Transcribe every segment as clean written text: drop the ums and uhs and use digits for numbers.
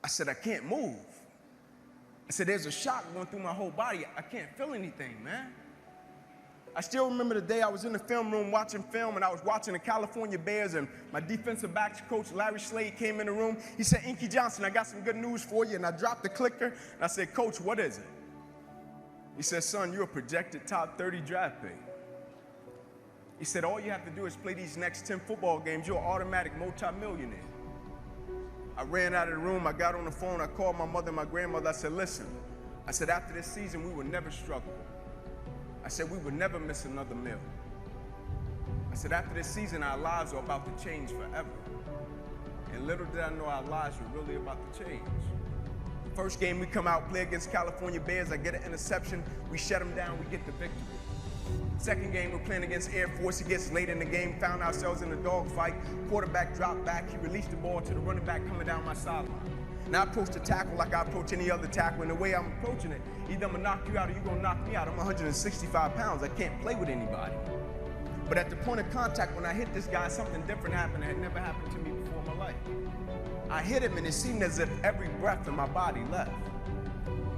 I said, I can't move. I said, there's a shock going through my whole body. I can't feel anything, man. I still remember the day I was in the film room watching film, and I was watching the California Bears, and my defensive backs coach, Larry Slade, came in the room. He said, Inky Johnson, I got some good news for you. And I dropped the clicker, and I said, Coach, what is it? He said, son, you're a projected top 30 draft pick. He said, all you have to do is play these next 10 football games. You're an automatic multimillionaire. I ran out of the room. I got on the phone. I called my mother and my grandmother. I said, listen, I said, after this season, we will never struggle. I said, we would never miss another meal. I said, after this season, our lives are about to change forever. And little did I know our lives were really about to change. The first game we come out, play against California Bears, I get an interception, we shut them down, we get the victory. Second game, we're playing against Air Force. It gets late in the game, found ourselves in a dogfight. Quarterback dropped back, he released the ball to the running back coming down my sideline. And I approach the tackle like I approach any other tackle, and the way I'm approaching it, either I'm gonna knock you out or you're gonna knock me out. I'm 165 pounds, I can't play with anybody. But at the point of contact, when I hit this guy, something different happened that had never happened to me before in my life. I hit him and it seemed as if every breath in my body left.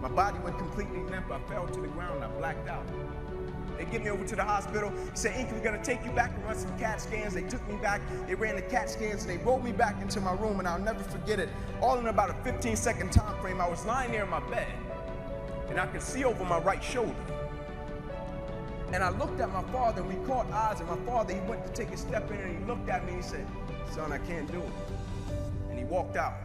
My body went completely limp, I fell to the ground, I blacked out. They get me over to the hospital. He said, Inky, we're gonna take you back and run some CAT scans. They took me back, they ran the CAT scans, and they rolled me back into my room, and I'll never forget it. All in about a 15-second time frame, I was lying there in my bed, and I could see over my right shoulder. And I looked at my father, and we caught eyes, and my father, he went to take a step in, and he looked at me, and he said, son, I can't do it. And he walked out.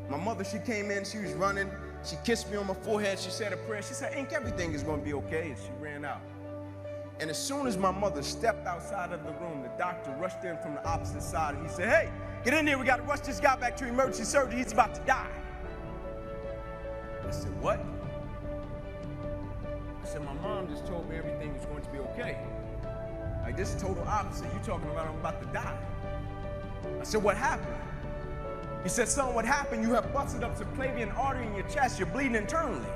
My mother, she came in, she was running, she kissed me on my forehead, she said a prayer, she said, Ink, everything is gonna be okay, and she ran out. And as soon as my mother stepped outside of the room, the doctor rushed in from the opposite side, and he said, hey, get in here, we gotta rush this guy back to emergency surgery, he's about to die. I said, what? I said, my mom just told me everything was going to be okay. Like, this is total opposite. You talking about I'm about to die. I said, what happened? He said, son, what happened? You have busted up subclavian artery in your chest. You're bleeding internally.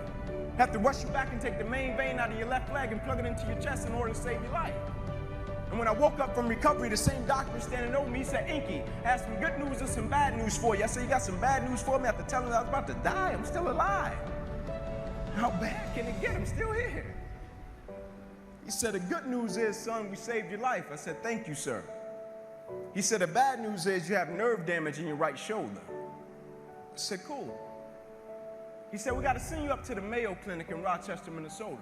Have to rush you back and take the main vein out of your left leg and plug it into your chest in order to save your life. And when I woke up from recovery, the same doctor standing over me, he said, Inky, I have some good news and some bad news for you. I said, you got some bad news for me after telling me I was about to die? I'm still alive. How bad can it get? I'm still here. He said, the good news is, son, we saved your life. I said, thank you, sir. He said, the bad news is you have nerve damage in your right shoulder. I said, cool. He said, we got to send you up to the Mayo Clinic in Rochester, Minnesota.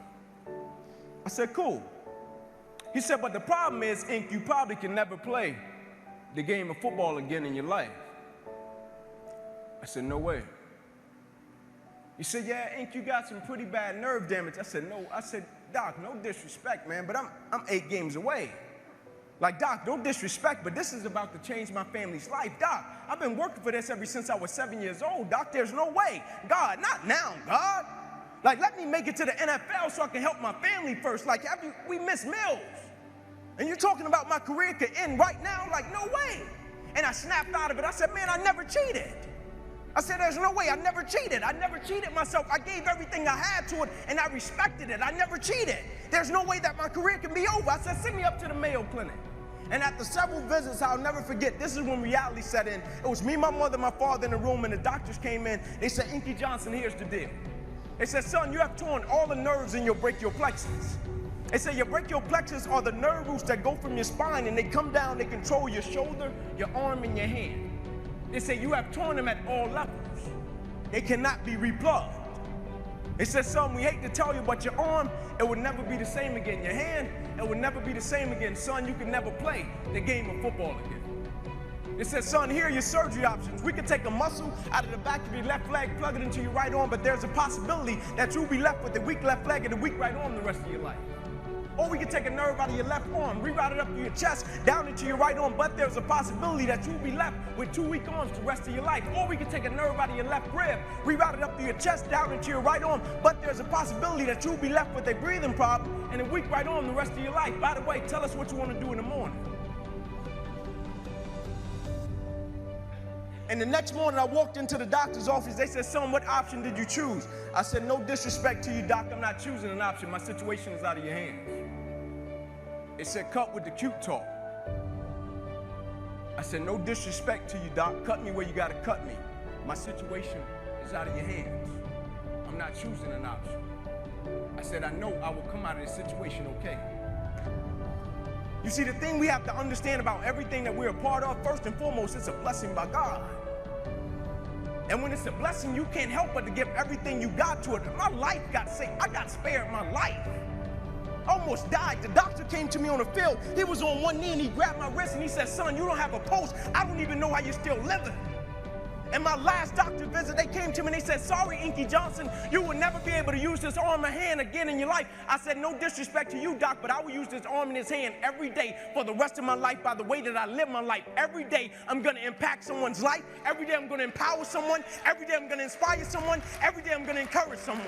I said, cool. He said, but the problem is, Ink, you probably can never play the game of football again in your life. I said, no way. He said, yeah, Ink, you got some pretty bad nerve damage. I said, no. I said, Doc, no disrespect, man, but I'm 8 games away. Like, Doc, no disrespect, but this is about to change my family's life. Doc, I've been working for this ever since I was 7 years old. Doc, there's no way. God, not now, God. Like, let me make it to the NFL so I can help my family first. Like, we missed meals. And you're talking about my career could end right now? Like, no way. And I snapped out of it. I said, man, I never cheated. I said, there's no way. I never cheated. I never cheated myself. I gave everything I had to it, and I respected it. I never cheated. There's no way that my career can be over. I said, send me up to the Mayo Clinic. And after several visits, I'll never forget, this is when reality set in. It was me, my mother, my father in the room, and the doctors came in. They said, Inky Johnson, here's the deal. They said, son, you have torn all the nerves in your brachial plexus. They said your brachial plexus are the nerve roots that go from your spine, and they come down, they control your shoulder, your arm, and your hand. They say you have torn them at all levels. They cannot be replugged. They said, son, we hate to tell you, but your arm, it would never be the same again. Your hand, it would never be the same again. Son, you can never play the game of football again. They said, son, here are your surgery options. We can take a muscle out of the back of your left leg, plug it into your right arm, but there's a possibility that you'll be left with a weak left leg and a weak right arm the rest of your life. Or we can take a nerve out of your left arm, reroute it up to your chest, down into your right arm, but there's a possibility that you'll be left with 2 weak arms the rest of your life. Or we can take a nerve out of your left rib, reroute it up to your chest, down into your right arm, but there's a possibility that you'll be left with a breathing problem and a weak right arm the rest of your life. By the way, tell us what you want to do in the morning. And the next morning, I walked into the doctor's office. They said, son, what option did you choose? I said, no disrespect to you, doc. I'm not choosing an option. My situation is out of your hands. It said, cut with the cute talk. I said, no disrespect to you, doc. Cut me where you got to cut me. my situation is out of your hands. I'm not choosing an option. I said, I know I will come out of this situation okay. You see, the thing we have to understand about everything that we're a part of, first and foremost, it's a blessing by God. And when it's a blessing, you can't help but to give everything you got to it. My life got saved. I got spared my life. Almost died. The doctor came to me on the field. He was on one knee and he grabbed my wrist and he said, son, you don't have a pulse. I don't even know how you're still living. And my last doctor visit, they came to me and they said, sorry, Inky Johnson, you will never be able to use this arm and hand again in your life. I said, no disrespect to you, doc, but I will use this arm and this hand every day for the rest of my life by the way that I live my life. Every day I'm going to impact someone's life. Every day I'm going to empower someone. Every day I'm going to inspire someone. Every day I'm going to encourage someone.